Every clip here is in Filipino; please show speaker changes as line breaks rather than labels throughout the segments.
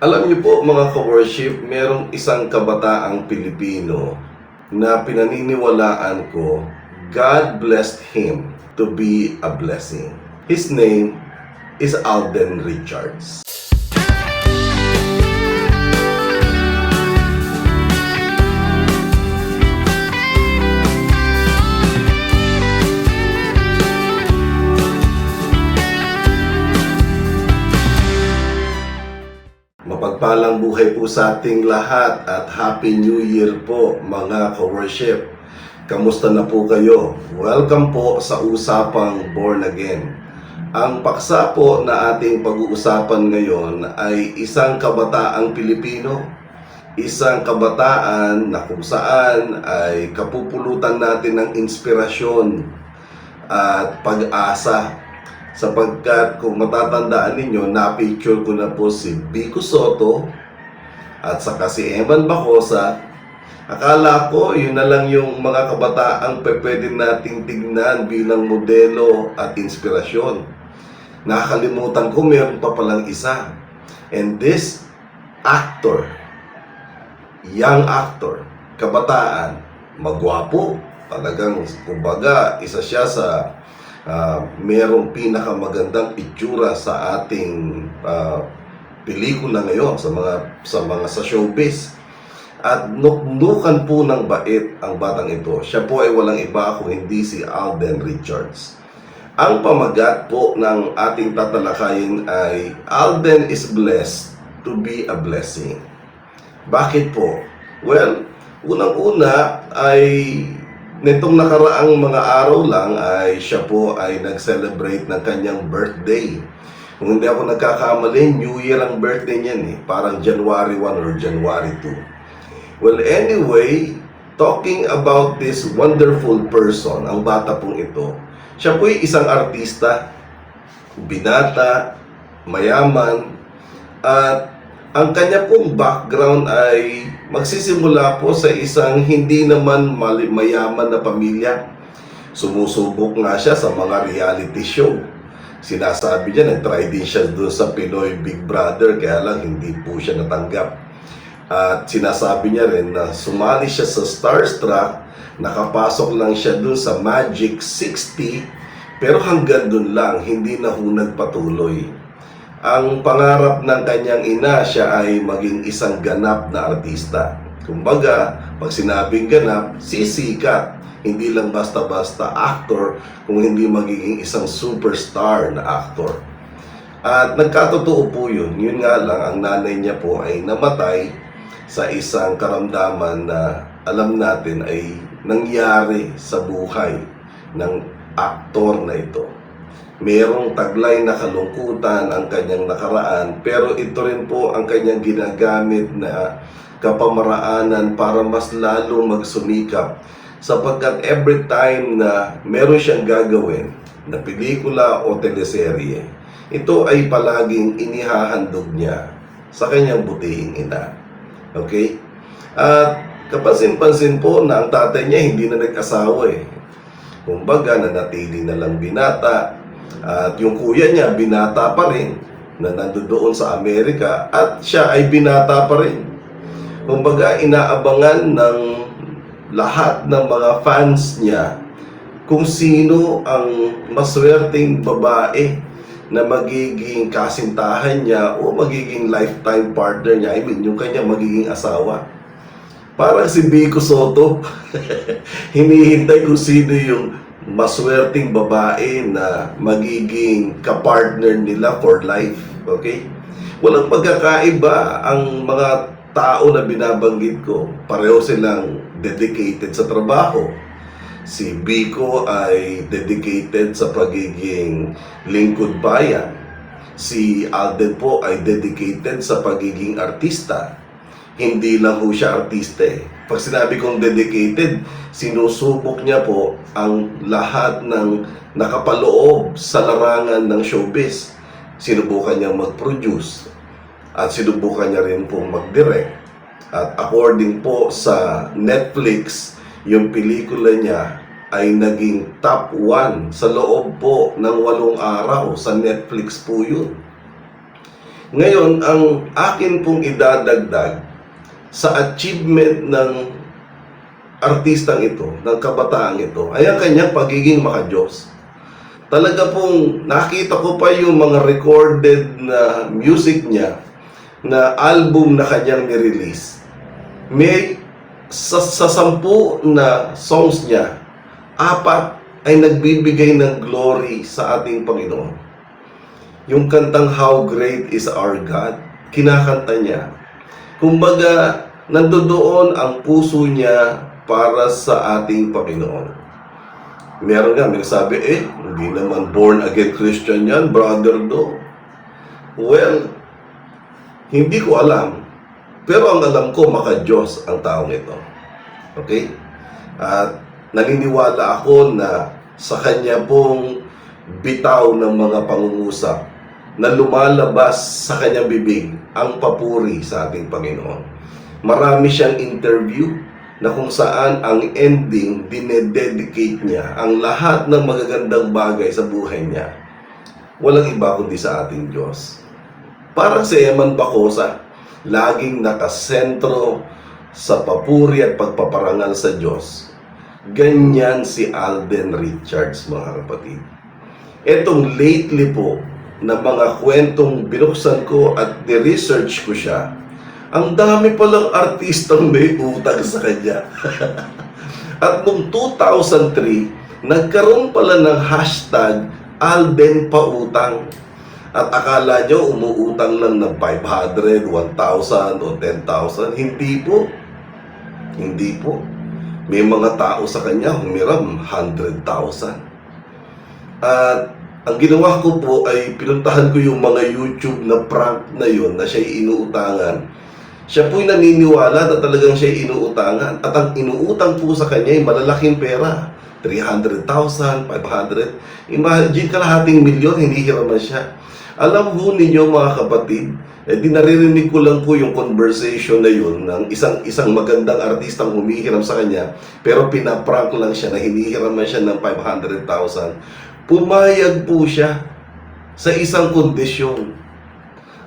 Alam niyo po mga ka-worship, merong isang kabataang Pilipino na pinaniniwalaan ko, God blessed him to be a blessing. His name is Alden Richards. Mapagpalang buhay po sa ating lahat at Happy New Year po mga ka-worship. Kamusta na po kayo? Welcome po sa Usapang Born Again. Ang paksa po na ating pag-uusapan ngayon ay isang kabataang Pilipino. Isang kabataan na kung saan ay kapupulutan natin ng inspirasyon at pag-asa. Sapagkat kung matatandaan ninyo, na-picture ko na po si Vico Sotto at saka si Eman Bacosa. Akala ko yun na lang yung mga kabataang pwede nating tignan bilang modelo at inspirasyon. Nakakalimutan ko meron pa palang isa. And this actor, young actor, kabataan, magwapo, talagang kumbaga isa siya sa merong pinakamagandang itsura sa ating pelikula ngayon sa showbiz. At nuknukan po ng bait ang batang ito. Siya po ay walang iba kung hindi si Alden Richards. Ang pamagat po ng ating tatalakayin ay Alden is blessed to be a blessing. Bakit po? Well, unang-una ay nitong nakaraang mga araw lang ay siya po ay nag-celebrate ng kanyang birthday. Kung hindi ako nagkakamali, New Year ang birthday niyan eh. Parang January 1 or January 2. Well, anyway, talking about this wonderful person, ang bata pong ito, siya po ay isang artista, binata, mayaman, at ang kanya pong background ay magsisimula po sa isang hindi naman mayaman na pamilya. Sumusubok nga siya sa mga reality show. Sinasabi niya, nag-try din siya doon sa Pinoy Big Brother, kaya lang hindi po siya natanggap. At sinasabi niya rin na sumali siya sa Starstruck, nakapasok lang siya doon sa Magic 60, pero hanggang doon lang, hindi na ho nagpatuloy. Ang pangarap ng kanyang ina, siya ay maging isang ganap na artista. Kumbaga, pag sinabing ganap, sisikat. Hindi lang basta-basta actor, kung hindi magiging isang superstar na actor. At nagkatotoo po yun. Yun nga lang, ang nanay niya po ay namatay sa isang karamdaman na alam natin ay nangyari sa buhay ng aktor na ito. Merong taglay na kalungkutan ang kanyang nakaraan, pero ito rin po ang kanyang ginagamit na kapamaraanan para mas lalo magsumikap. Sapagkat every time na meron siyang gagawin na pelikula o teleserye, ito ay palaging inihahandog niya sa kanyang butihing ina. Okay? At kapansin-pansin po na ang tatay niya hindi na nag-asawa eh. Kumbaga, nanatili na lang binata. At yung kuya niya, binata pa rin, na nandoon sa Amerika, at siya ay binata pa rin. Kumbaga, inaabangan ng lahat ng mga fans niya kung sino ang maswerteng babae na magiging kasintahan niya o magiging lifetime partner niya. I mean, yung kanya magiging asawa. Parang si Vico Sotto, hinihintay kung sino yung maswerteng babae na magiging kapartner nila for life. Okay? Walang pagkakaiba ang mga tao na binabanggit ko. Pareho silang dedicated sa trabaho. Si Vico ay dedicated sa pagiging lingkod bayan. Si Alden po ay dedicated sa pagiging artista. Hindi lang ho siya artista eh. Pag sinabi kong dedicated, sinusubok niya po ang lahat ng nakapaloob sa larangan ng showbiz. Sinubukan niyang mag-produce at sinubukan niya rin pong mag-direct. At according po sa Netflix, yung pelikula niya ay naging top 1 sa loob po ng 8 araw. Sa Netflix po yun. Ngayon, ang akin pong idadagdag sa achievement ng artistang ito, ng kabataang ito, ay ang kanyang pagiging makadiyos. Talaga pong nakita ko pa yung mga recorded na music niya, na album na kanyang nirelease. May sa 10 na songs niya, 4 ay nagbibigay ng glory sa ating Panginoon. Yung kantang How Great is Our God, kinakanta niya. Kumbaga, nandoon ang puso niya para sa ating Panginoon. Meron nga, may sabi, hindi naman born again Christian yan, brother do. Well, hindi ko alam. Pero ang alam ko, maka-Diyos ang taong ito. Okay? At naniniwala ako na sa kanya pong bitaw ng mga pangungusap na lumalabas sa kanyang bibig ang papuri sa ating Panginoon. Marami siyang interview na kung saan ang ending, dinededicate niya ang lahat ng magagandang bagay sa buhay niya. Walang iba kundi sa ating Diyos. Parang si Eman Bacosa, laging nakasentro sa papuri at pagpaparangal sa Diyos. Ganyan si Alden Richards, mga kapatid. Etong lately po, na mga kwentong binuksan ko at ni-research ko siya, ang dami palang artistang may utang sa kanya. At noong 2003, nagkaroon pala ng hashtag Alden Pautang. At akala nyo umuutang lang ng 500, 1,000 o 10,000. Hindi po. Hindi po. May mga tao sa kanya humiram 100,000. At ang ginawa ko po ay pinuntahan ko yung mga YouTube na prank na yun na siya'y inuutangan. Siya po'y naniniwala na talagang siya'y inuutangan. At ang inuutang po sa kanya ay malalaking pera. 300,000, 500. Imagine, kalahating milyon, hindi hiraman siya. Alam ho ninyo mga kapatid, naririnig ko lang po yung conversation na yun ng isang magandang artistang humihiram sa kanya, pero pinaprank lang siya na hinihiraman siya ng 500,000. Pumayag po siya sa isang kondisyon.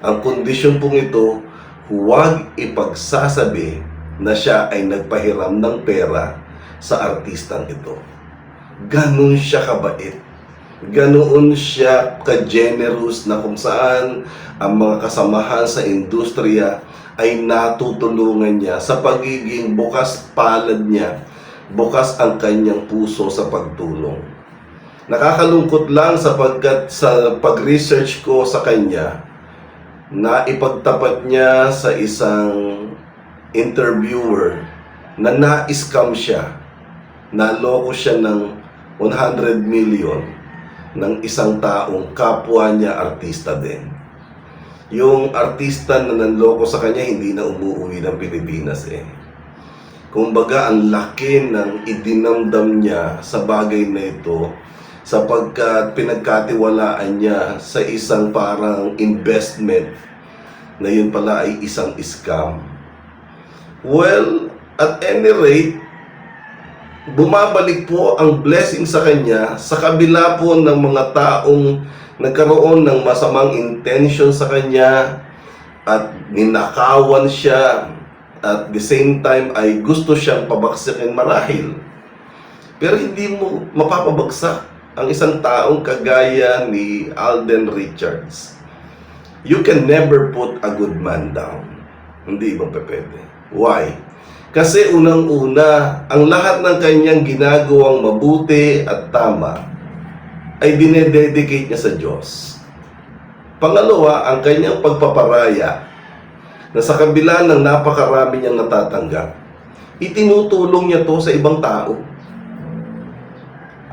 Ang kondisyon pong ito, huwag ipagsasabi na siya ay nagpahiram ng pera sa artistang ito. Ganon siya kabait. Ganoon siya ka-generous na kung saan ang mga kasamahan sa industriya ay natutulungan niya sa pagiging bukas palad niya, bukas ang kanyang puso sa pagtulong. Nakakalungkot lang sapagkat sa pag-research ko sa kanya, na ipagtapat niya sa isang interviewer na na-scam siya, naloko siya ng 100 million ng isang taong kapwa niya artista din. Yung artista na nanloko sa kanya hindi na umuwi ng Pilipinas Kumbaga, ang laki ng idinamdam niya sa bagay na ito sapagkat pinagkatiwalaan niya sa isang parang investment na yun pala ay isang scam. Well, at any rate, bumabalik po ang blessing sa kanya sa kabila po ng mga taong nagkaroon ng masamang intention sa kanya at ninakawan siya at the same time ay gusto siyang pabagsakin marahil. Pero hindi mo mapapabagsak ang isang taong kagaya ni Alden Richards. You can never put a good man down. Hindi ba pwede? Why? Kasi unang-una, ang lahat ng kanyang ginagawang mabuti at tama ay dinededicate niya sa Diyos. Pangalawa, ang kanyang pagpaparaya na sa kabila ng napakarami niyang natatanggap, itinutulong niya to sa ibang tao.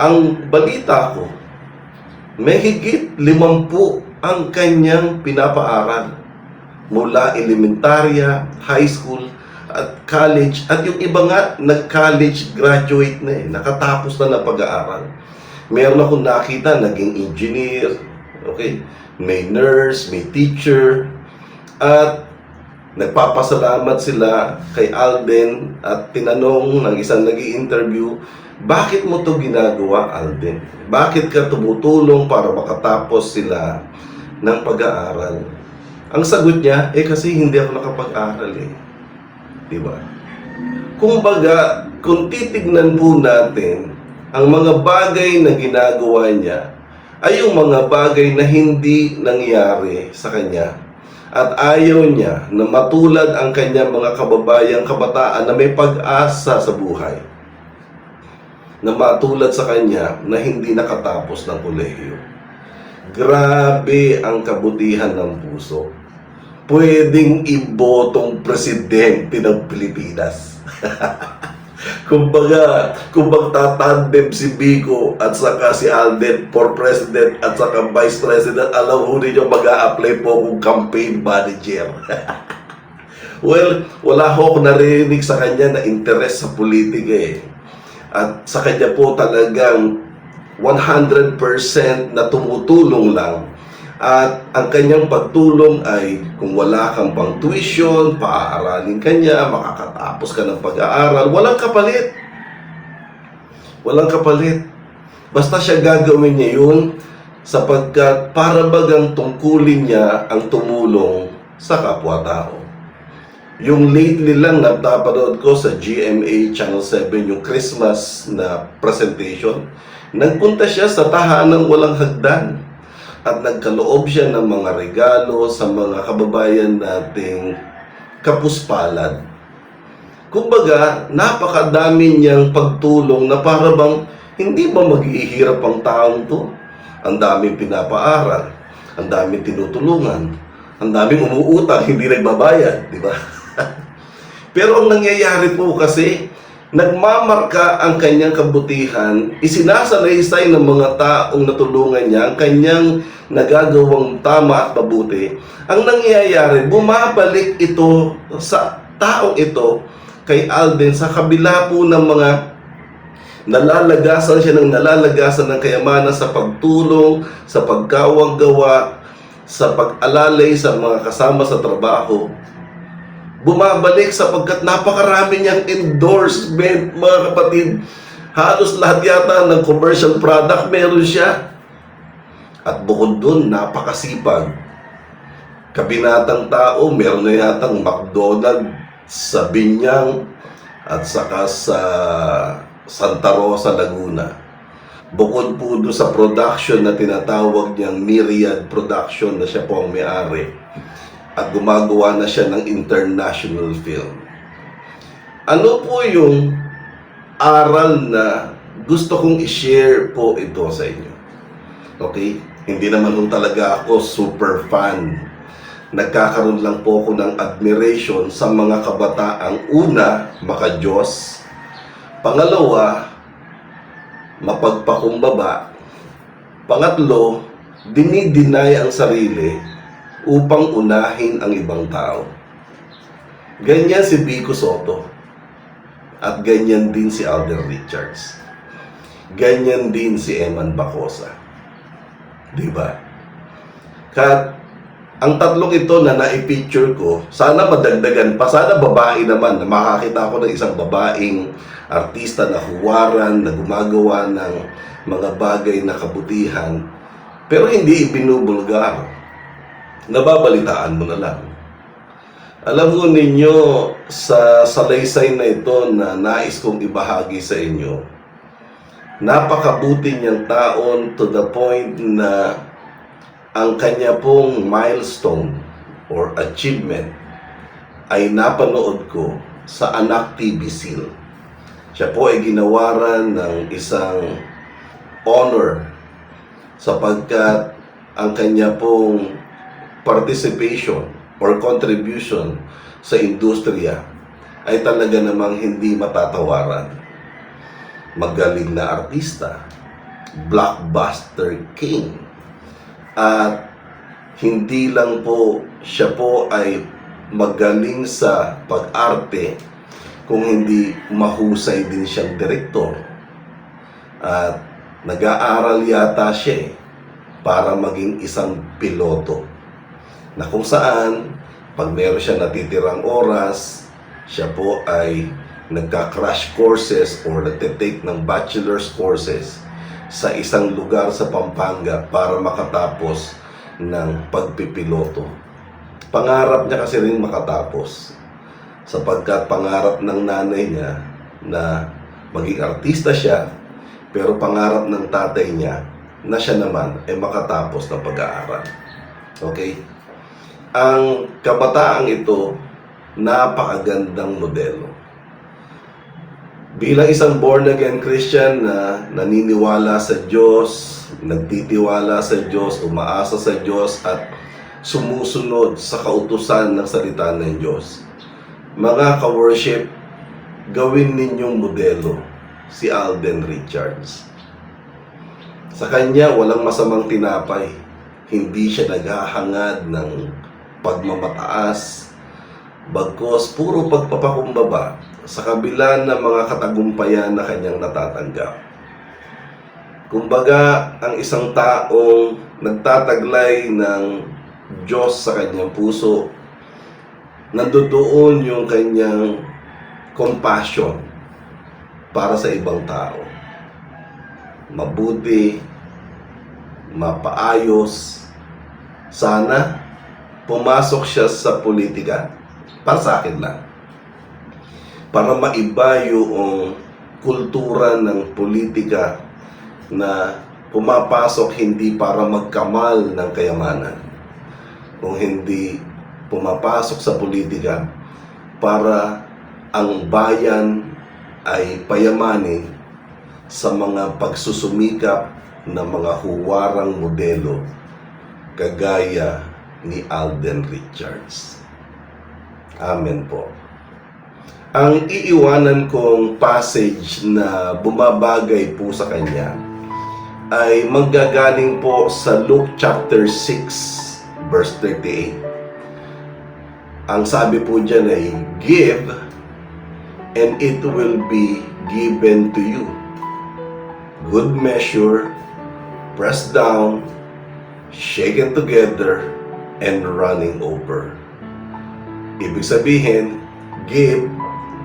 Ang balita ko, may higit 50 ang kanyang pinapaaral mula elementarya, high school, at college. At yung iba nga, nag-college graduate na nakatapos na ng pag-aaral. Meron akong nakita, naging engineer, okay? May nurse, may teacher, at nagpapasalamat sila kay Alden at tinanong ng isang nag-i-interview, bakit mo to ginagawa, Alden? Bakit ka tumutulong para makatapos sila ng pag-aaral? Ang sagot niya, kasi hindi ako nakapag-aral eh. Di ba? Kumbaga, kung titignan po natin, ang mga bagay na ginagawa niya ay yung mga bagay na hindi nangyari sa kanya. At ayaw niya na matulad ang kanyang mga kababayang kabataan na may pag-asa sa buhay. Na matulad sa kanya na hindi nakatapos ng kolehiyo. Grabe ang kabutihan ng puso. Pwedeng ibotong presidente ng Pilipinas. Kumbaga, kung magtatandem si Vico at saka si Alden for president at saka vice president, alam ho ninyo mag-a-apply po kung campaign manager. Well, wala ho ako narinig sa kanya na interest sa politika eh. At sa kanya po talagang 100% na tumutulong lang. At ang kanyang pagtulong ay kung wala kang pang tuition, paaaralin ka niya, makakatapos ka ng pag-aaral, walang kapalit. Walang kapalit. Basta siya gagawin niya yun sapagkat para bagang tungkulin niya ang tumulong sa kapwa-tao. Yung lately lang napapanood ko sa GMA Channel 7, yung Christmas na presentation, nagpunta siya sa tahanang walang hagdan. At nagkaloob siya ng mga regalo sa mga kababayan nating kapuspalad. Kumbaga, napakadami niyang pagtulong na para bang hindi ba maghihirap ang taong to? Ang daming pinapaaral, ang daming tinutulungan, ang daming umuutang, hindi nagbabayad, di ba? Pero ang nangyayari po kasi, nagmamarka ang kanyang kabutihan, isinasalaysay ng mga taong natulungan niya ang kanyang nagagawang tama at mabuti. Ang nangyayari, bumabalik ito sa taong ito kay Alden sa kabila po ng mga nalalagasan siya ng nalalagasan ng kayamanan sa pagtulong, sa pagkawang-gawa, sa pag-alalay sa mga kasama sa trabaho. Bumabalik sapagkat napakarami niyang endorsement, mga kapatid. Halos lahat yata ng commercial product meron siya. At bukod dun, napakasipag. Kabinatang tao, meron na yatang McDonald's sa Binyang at saka sa Santa Rosa, Laguna. Bukod po doon sa production na tinatawag niyang Myriad Production na siya po ang may-ari. At gumagawa na siya ng international film. Ano po yung aral na gusto kong i-share po ito sa inyo? Okay? Hindi naman po talaga ako super fan. Nagkakaroon lang po ako ng admiration sa mga kabataang una, maka-Diyos. Pangalawa, mapagpakumbaba. Pangatlo, dinideny ang sarili upang unahin ang ibang tao. Ganyan si Vico Sotto. At ganyan din si Alden Richards. Ganyan din si Eman Bacosa. Diba? Kat, ang tatlong ito na na-picture ko, sana madagdagan pa, sana babae naman, na makakita ko ng isang babaeng artista na huwaran, na gumagawa ng mga bagay na kabutihan, pero hindi ibinubulgar. Nababalitaan mo na lang. Alam mo ninyo, sa salaysay na ito na nais kong ibahagi sa inyo, napakabuti niyang taon to the point na ang kanya pong milestone or achievement ay napanood ko sa Anak TV Seal. Siya po ay ginawaran ng isang honor sapagkat ang kanya pong participation or contribution sa industriya ay talaga namang hindi matatawaran. Magaling na artista, blockbuster king, at hindi lang po siya po ay magaling sa pag-arte, kung hindi mahusay din siyang direktor. At nag-aaral yata siya para maging isang piloto, na kung saan pag meron siya natitirang oras, siya po ay nagka-crash courses or nagte-take ng bachelor's courses sa isang lugar sa Pampanga para makatapos ng pagpipiloto. Pangarap niya kasi rin makatapos. Sapagkat pangarap ng nanay niya na maging artista siya, pero pangarap ng tatay niya na siya naman ay makatapos ng pag-aaral. Okay? Ang kabataang ito, napakagandang modelo. Bilang isang born-again Christian na naniniwala sa Diyos, nagtitiwala sa Diyos, umaasa sa Diyos at sumusunod sa kautusan ng salita ng Diyos, mga ka-worship, gawin ninyong modelo si Alden Richards. Sa kanya, walang masamang tinapay. Hindi siya naghahangad ng pagmamataas, bagkos puro pagpapakumbaba sa kabila ng mga katagumpayan na kanyang natatanggap. Kumbaga, ang isang taong nagtataglay ng Diyos sa kanyang puso, nandoon yung kanyang compassion para sa ibang tao. Mabuti, mapaayos. Sana pumasok siya sa politika. Para sa akin lang. Para maiba yung kultura ng politika na pumapasok hindi para magkamal ng kayamanan, kung hindi pumapasok sa politika para ang bayan ay payamanin sa mga pagsusumikap ng mga huwarang modelo kagaya ni Alden Richards. Amen po. Ang iiwanan kong passage na bumabagay po sa kanya ay manggagaling po sa Luke chapter 6 verse 38. Ang sabi po dyan ay, give and it will be given to you. Good measure, pressed down, shaken together, and running over. Ibig sabihin, give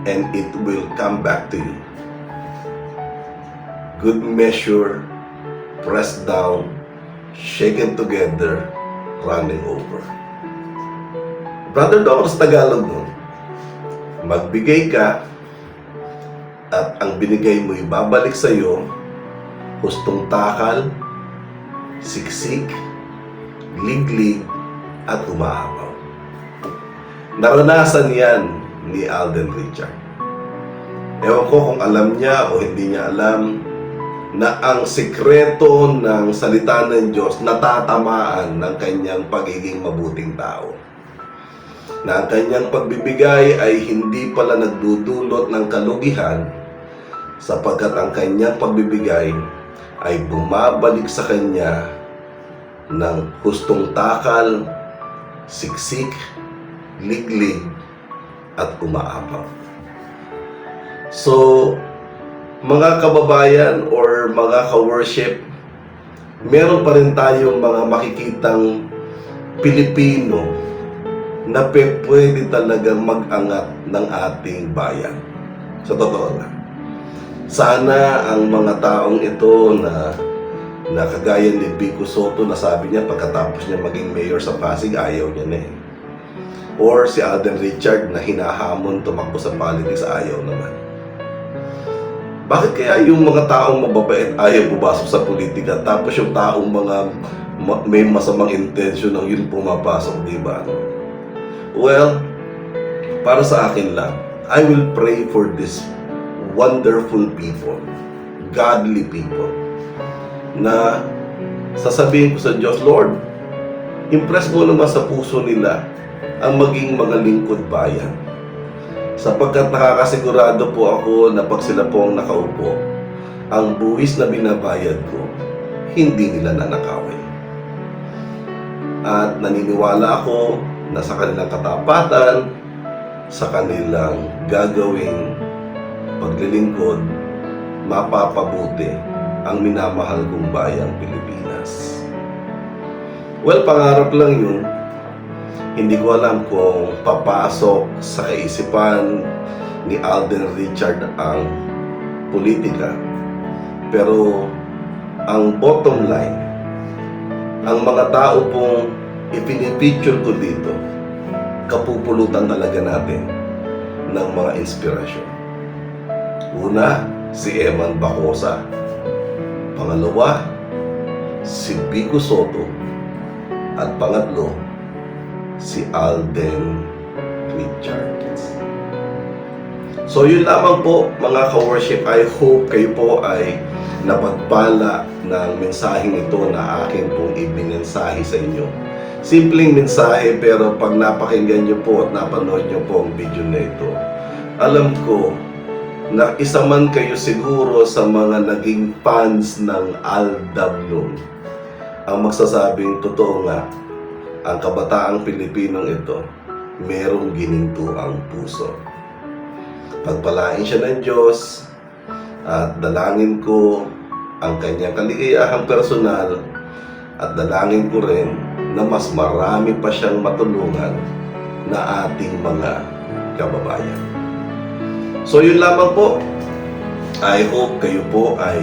and it will come back to you. Good measure, pressed down, shaken together, running over. Brother Doc, sa Tagalog nun, magbigay ka at ang binigay mo ibabalik sa iyo, hustong takal, siksik, liglig, at umahabaw. Naranasan yan ni Alden Richards. Ewan ko kung alam niya o hindi niya alam na ang sikreto ng salita ng Diyos natatamaan ng kanyang pagiging mabuting tao. Na ang kanyang pagbibigay ay hindi pala nagdudulot ng kalugihan, sapagkat ang kanyang pagbibigay ay bumabalik sa kanya ng hustong takal, siksik, liglig, at umaapaw. So, mga kababayan or mga ka-worship, meron pa rin tayong mga makikitang Pilipino na pwede talagang mag-angat ng ating bayan. Sa totoo lang. Sana ang mga taong ito na kagaya ni Vico Soto na sabi niya pagkatapos niya maging mayor sa Pasig, ayaw niya na eh. Or si Alden Richards na hinahamon tumakbo sa politics, ayaw naman. Bakit kaya yung mga taong mababait ayaw pumasok sa politika, tapos yung taong mga may masamang intensyon ng yun pumapasok, di ba? Well, para sa akin lang, I will pray for this wonderful people, godly people, na sasabihin ko sa Diyos, Lord, impress mo naman sa puso nila ang maging mga lingkod bayan. Sapagkat nakakasigurado po ako na pag sila po ang nakaupo, ang buwis na binabayad ko, hindi nila nanakawin. At naniniwala ako na sa kanilang katapatan, sa kanilang gagawing paglilingkod, mapapabuti ang minamahal kong bayang Pilipinas. Well, pangarap lang yun. Hindi ko alam kung papasok sa kaisipan ni Alden Richards ang politika. Pero ang bottom line, ang mga tao pong ipinipicture ko dito kapupulutan talaga natin ng mga inspirasyon. Una, si Eman Bacosa. Pangalawa, si Vico Soto. At pangatlo, si Alden Richards. So yun lamang po mga ka-worship. I hope kayo po ay napagpala ng mensaheng ito na akin pong ibinensahe sa inyo. Simpleng mensahe, pero pag napakinggan nyo po at napanood nyo po ang video na ito, alam ko na isa man kayo siguro sa mga naging fans ng Aldab noon, ang magsasabing totoo nga, ang kabataang Pilipinong ito merong gininto ang puso. Pagpalain siya ng Diyos at dalangin ko ang kanyang kaligayahang personal at dalangin ko rin na mas marami pa siyang matulungan na ating mga kababayan. So yun lamang po. I hope kayo po ay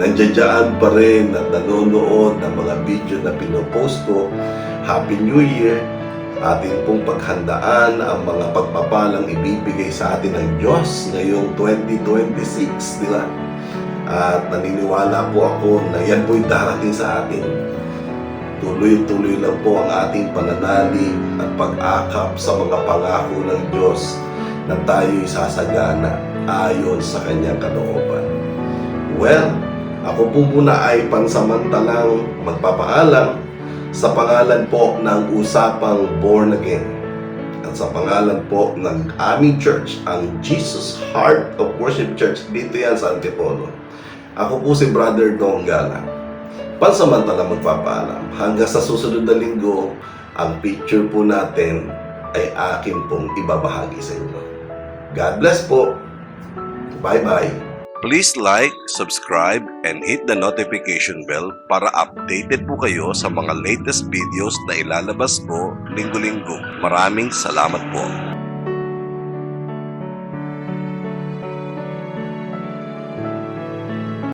nandiyan pa rin at nanonood ng mga video na pinopost ko. Happy New Year! Atin pong paghandaan ang mga pagpapalang ibibigay sa atin ng Diyos ngayong 2026, di ba? At naniniwala po ako na yan po'y darating sa atin. Tuloy-tuloy lang po ang ating pananalig at pag-akap sa mga pangako ng Diyos na tayo'y sasagana ayon sa kanyang kalooban. Well, ako po muna ay pansamantalang magpapaalam sa pangalan po ng Usapang Born Again at sa pangalan po ng aming church, ang Jesus Heart of Worship Church, dito yan sa Antipolo. Ako po si Brother Dong Gala. Pansamantalang magpapaalam. Hanggang sa susunod na linggo, ang picture po natin ay akin pong ibabahagi sa inyo. God bless po. Bye-bye.
Please like, subscribe, and hit the notification bell para updated po kayo sa mga latest videos na ilalabas ko linggo-linggo. Maraming salamat po.